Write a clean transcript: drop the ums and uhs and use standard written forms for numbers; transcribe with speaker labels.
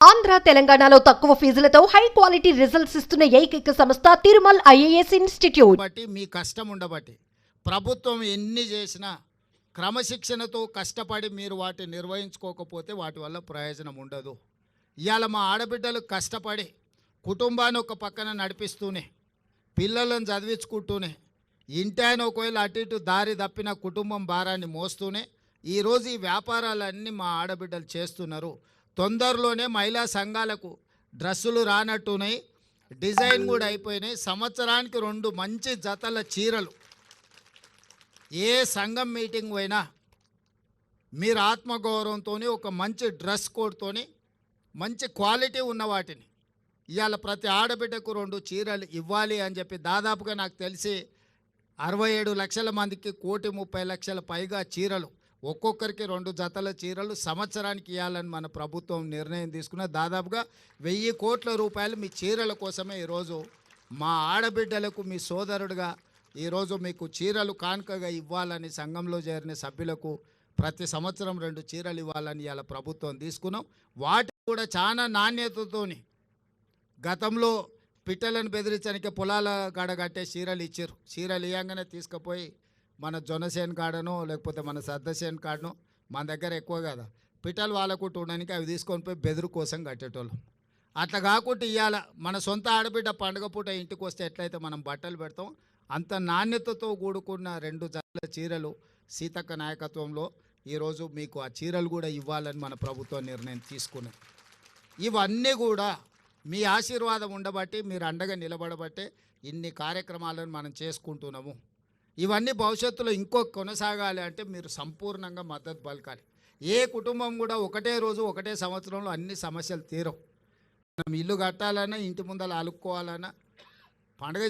Speaker 1: ఆంధ్ర తెలంగాణలో తక్కువ ఫీజులతో high quality results ఇస్తున్న ఏకైక సంస్థ తిరుమల్ ఐఏఎస్ ఇన్స్టిట్యూట్.
Speaker 2: బట్టి మీ కష్టం ఉండబట్టి ప్రభుత్వం ఎన్ని చేసినా క్రమశిక్షణతో కష్టపడి మీరు వాటిని నిర్వహించుకోకపోతే వాటి వల్ల ప్రయోజనం ఉండదు. ఇవాళ మా ఆడబిడ్డలు కష్టపడి కుటుంబాన్ని ఒక పక్కన నడిపిస్తూనే పిల్లలను చదివించుకుంటూనే ఇంటాయన ఒకవేళ అటు ఇటు దారి తప్పిన కుటుంబం భారాన్ని మోస్తూనే ఈరోజు ఈ వ్యాపారాలన్నీ మా ఆడబిడ్డలు చేస్తున్నారు. తొందరలోనే మహిళా సంఘాలకు డ్రెస్సులు రానట్టున్నాయి, డిజైన్ కూడా అయిపోయినాయి. సంవత్సరానికి 2 మంచి జతల చీరలు ఏ సంఘం మీటింగ్ పోయినా మీరు ఆత్మగౌరవంతో ఒక మంచి డ్రెస్ కోడ్తోని మంచి క్వాలిటీ ఉన్న వాటిని ఇవాళ ప్రతి ఆడబిడ్డకు 2 చీరలు ఇవ్వాలి అని చెప్పి దాదాపుగా నాకు తెలిసి 67 లక్షల మందికి 1,30,00,000 పైగా చీరలు, ఒక్కొక్కరికి 2 జతల చీరలు సంవత్సరానికి ఇవ్వాలని మన ప్రభుత్వం నిర్ణయం తీసుకున్న దాదాపుగా 1000 కోట్ల రూపాయలు మీ చీరల కోసమే ఈరోజు మా ఆడబిడ్డలకు మీ సోదరుడుగా ఈరోజు మీకు చీరలు కానుకగా ఇవ్వాలని సంఘంలో చేరిన సభ్యులకు ప్రతి సంవత్సరం 2 చీరలు ఇవ్వాలని ఇవాళ ప్రభుత్వం తీసుకున్నాం. వాటి కూడా చాలా నాణ్యతతోని గతంలో పిట్టలను బెదిరించడానికి పొలాల కాడ కట్టే చీరలు ఇచ్చారు. చీరలు ఇవ్వగానే తీసుకుపోయి మన జొన్నసేన్ కాడనో లేకపోతే మన సద్దసేన్ కాడనో మన దగ్గర ఎక్కువ కదా పిట్టలు వాళ్ళకు ఉండడానికి అవి తీసుకొని పోయి బెదురు కోసం కట్టేటోళ్ళం. అట్లా కాకుండా ఇవాళ మన సొంత ఆడబిడ్డ పండుగ పూట ఇంటికి వస్తే ఎట్లయితే మనం బట్టలు పెడతాం అంత నాణ్యతతో కూడుకున్న 2 జతల చీరలు సీతక్క నాయకత్వంలో ఈరోజు మీకు ఆ చీరలు కూడా ఇవ్వాలని మన ప్రభుత్వం నిర్ణయం తీసుకున్నది. ఇవన్నీ కూడా మీ ఆశీర్వాదం ఉండబట్టి మీరు అండగా నిలబడబట్టే ఇన్ని కార్యక్రమాలను మనం చేసుకుంటున్నాము. ఇవన్నీ భవిష్యత్తులో ఇంకో కొనసాగాలి అంటే మీరు సంపూర్ణంగా మద్దతు పలకాలి. ఏ కుటుంబం కూడా ఒకటే రోజు ఒకటే సంవత్సరంలో అన్ని సమస్యలు తీరవు. మనం ఇల్లు కట్టాలన్నా ఇంటి ముందర అలుక్కోవాలన్నా పండగ